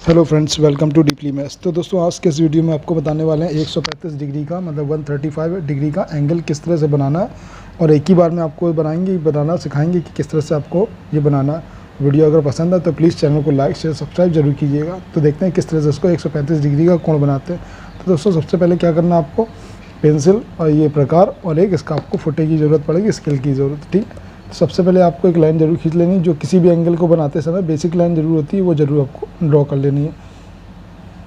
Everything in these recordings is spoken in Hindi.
Hello friends, welcome to Deeply Maths. तो दोस्तों, आज के इस वीडियो में आपको बताने वाले हैं 135 डिग्री का मतलब 135 डिग्री का एंगल किस तरह से बनाना है। और एक ही बार में आपको बनाना सिखाएंगे कि किस तरह से आपको ये बनाना है। वीडियो अगर पसंद है तो प्लीज़ चैनल को लाइक शेयर सब्सक्राइब जरूर कीजिएगा। तो देखते हैं किस तरह से इसको 135 डिग्री का कोण बनाते हैं। तो दोस्तों, सबसे पहले क्या करना है, आपको पेंसिल और ये प्रकार और एक इसका आपको फुटे की ज़रूरत पड़ेगी, स्केल की ज़रूरत। ठीक, सबसे पहले आपको एक लाइन जरूर खींच लेनी है। जो किसी भी एंगल को बनाते समय बेसिक लाइन जरूर होती है, वो जरूर आपको ड्रॉ कर लेनी है।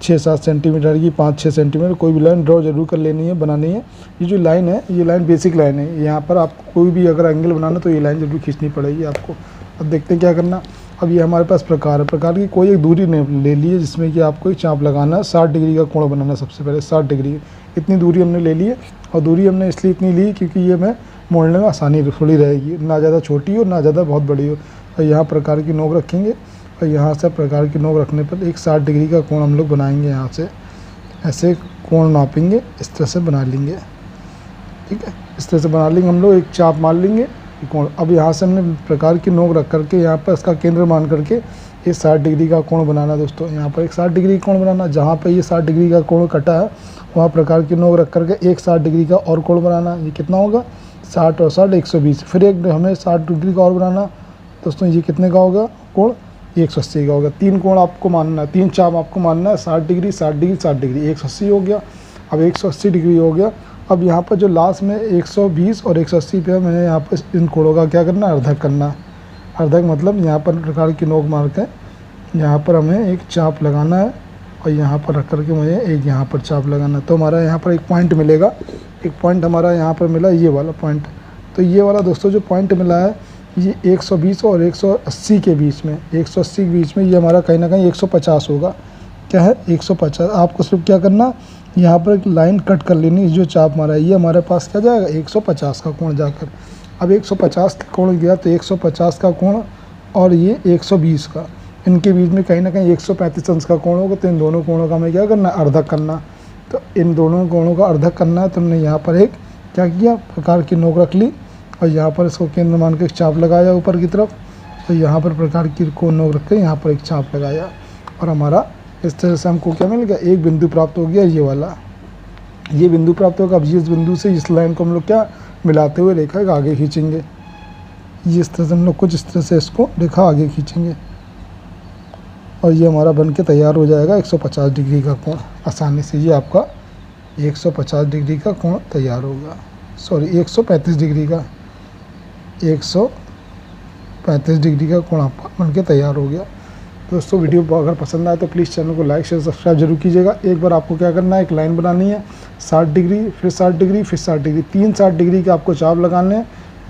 6-7 सेंटीमीटर की, 5-6 सेंटीमीटर कोई भी लाइन ड्रॉ जरूर कर लेनी है, बनानी है। ये जो लाइन है, ये लाइन बेसिक लाइन है। यहाँ पर आपको कोई भी अगर एंगल बनाना तो ये लाइन जरूर खींचनी पड़ेगी आपको। अब देखते हैं क्या करना। अब ये हमारे पास प्रकार है, प्रकार की कोई एक दूरी ले ली है जिसमें कि आपको एक चाप लगाना है। 60 डिग्री का कोण बनाना है। सबसे पहले 60 डिग्री इतनी दूरी हमने ले ली है। और दूरी हमने इसलिए इतनी ली क्योंकि ये मैं मोड़ने में आसानी थोड़ी रहेगी, ना ज़्यादा छोटी हो ना ज़्यादा बहुत बड़ी हो। और यहाँ प्रकार की नोक रखेंगे और यहाँ से प्रकार की नोक रखने पर एक 60 डिग्री का कोण हम लोग बनाएंगे। यहाँ से ऐसे कोण नापेंगे, इस तरह से बना लेंगे। ठीक है, इस तरह से बना लेंगे हम लोग, एक चाप मार लेंगे कोण। अब यहाँ से हमने प्रकार की नोक रख करके यहाँ पर इसका केंद्र मान करके ये 60 डिग्री का कोण बनाना। दोस्तों, यहाँ पर एक 60 डिग्री का कोण बनाना। जहाँ पर ये 60 डिग्री का कोण कटा है वहाँ प्रकार की नोक रख करके एक 60 डिग्री का और कोण बनाना। ये कितना होगा, 60 और 60 120। फिर एक हमें 60 डिग्री का और बनाना। दोस्तों, ये कितने का होगा कोण, 180 का होगा। 3 कोण आपको मानना है, 3 चाप आपको मानना है। 60 डिग्री 60 डिग्री 60 डिग्री 180 हो गया। अब 180 डिग्री हो गया। अब यहाँ पर जो लास्ट में 120 और 180 पे मैंने यहाँ पर इन कोणों का क्या करना है, अर्धक करना है। अर्धक मतलब यहाँ पर प्रकार की नोक मार के यहाँ पर हमें एक चाप लगाना है और यहाँ पर रख करके मुझे एक यहाँ पर चाप लगाना है। तो हमारा यहाँ पर एक पॉइंट मिलेगा। एक पॉइंट हमारा यहाँ पर मिला, ये वाला पॉइंट। तो ये वाला दोस्तों जो पॉइंट मिला है, ये 120 और 180 के बीच में, 180 के बीच में ये हमारा कहीं ना कहीं 150 होगा। क्या है, 150। आपको सिर्फ क्या करना, यहाँ पर एक लाइन कट कर लेनी। जो चाप मारा है ये हमारे पास क्या जाएगा, 150 का कोण जाकर। अब 150 का कोण गया तो 150 का कोण और ये 120 का, इनके बीच में कहीं ना कहीं 135 अंश का कोण होगा। तो इन दोनों कोणों का हमें क्या करना, अर्धक करना। तो इन दोनों कोणों का अर्धक करना है। तो हमने यहाँ पर एक क्या किया, प्रकार की नोक रख ली और यहाँ पर इसको केंद्र मान के एक चाप लगाया ऊपर की तरफ। तो यहाँ पर प्रकार की कोण नोक रख के यहाँ पर एक चाप लगाया और हमारा इस तरह से हमको क्या मिल गया, एक बिंदु प्राप्त हो गया, ये वाला। ये बिंदु प्राप्त होगा। अब इस बिंदु से इस लाइन को हम लोग क्या मिलाते हुए रेखा आगे खींचेंगे। ये इस तरह से हम लोग कुछ इस तरह से इसको रेखा आगे खींचेंगे और ये हमारा बन के तैयार हो जाएगा 150 डिग्री का कोण। आसानी से ये आपका 150 डिग्री का कोण तैयार होगा। सॉरी, 135 डिग्री का, 135 डिग्री का कोण आपका बन के तैयार हो गया। दोस्तों, वीडियो अगर पसंद आए तो प्लीज़ चैनल को लाइक शेयर सब्सक्राइब जरूर कीजिएगा। एक बार आपको क्या करना है, एक लाइन बनानी है 60 डिग्री, फिर 60 डिग्री, फिर 60 डिग्री, 3 60 डिग्री के आपको चाप लगाने हैं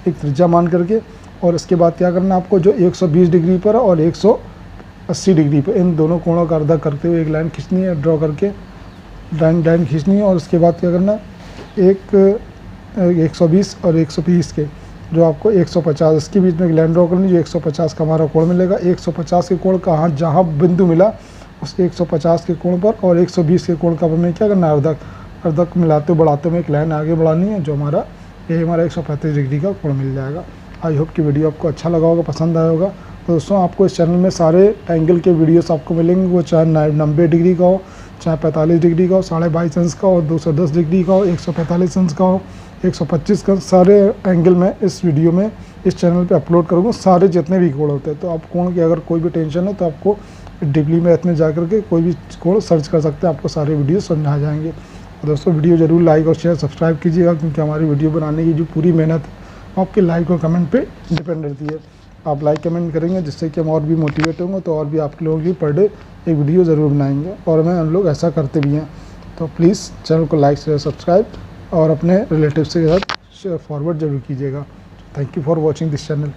एक त्रिज्या मान करके। और इसके बाद क्या करना है आपको, जो 120 डिग्री पर और 180 डिग्री पर, इन दोनों कोणों का अर्धक करते हुए एक लाइन खींचनी है, ड्रॉ करके लाइन खींचनी है। और उसके बाद क्या करना है, एक 120 और 120 के जो आपको 150 इसके बीच में एक लाइन ड्रॉ करनी, जो 150 का हमारा कोण मिलेगा। 150 के कोण का हाथ जहाँ बिंदु मिला उस 150 के कोण पर और 120 के कोण का हमें क्या करना है, अर्धक मिलाते बढ़ाते हुए एक लाइन आगे बढ़ानी है। जो हमारा 135 डिग्री का कोण मिल जाएगा। आई होप कि वीडियो आपको अच्छा लगा होगा, पसंद आया होगा। तो दोस्तों, आपको इस चैनल में सारे एंगल के वीडियोस आपको मिलेंगे, वो चाहे 90 डिग्री का हो, चाहे 45 डिग्री का हो, 22.5 अंश का हो, 210 डिग्री का हो, 145 अंश का हो, 125 का, सारे एंगल में इस वीडियो में इस चैनल पे अपलोड करूँगा। सारे जितने भी कोण होते हैं, तो आप कोण की अगर कोई भी टेंशन है तो आपको डीपली मैथ में जा करके कोई भी कोण सर्च कर सकते हैं, आपको सारे वीडियो समझ आ जाएंगे। दोस्तों, वीडियो ज़रूर लाइक और शेयर सब्सक्राइब कीजिएगा, क्योंकि हमारी वीडियो बनाने की जो पूरी मेहनत आपके लाइक और कमेंट पे डिपेंड रहती है। आप लाइक कमेंट करेंगे जिससे कि हम और भी मोटिवेट होंगे, तो और भी आप लोगों की पर डे एक वीडियो ज़रूर बनाएंगे। और हम लोग ऐसा करते भी हैं। तो प्लीज़ चैनल को लाइक शेयर सब्सक्राइब और अपने रिलेटिव्स के साथ फॉरवर्ड जरूर कीजिएगा। Thank you for watching this channel.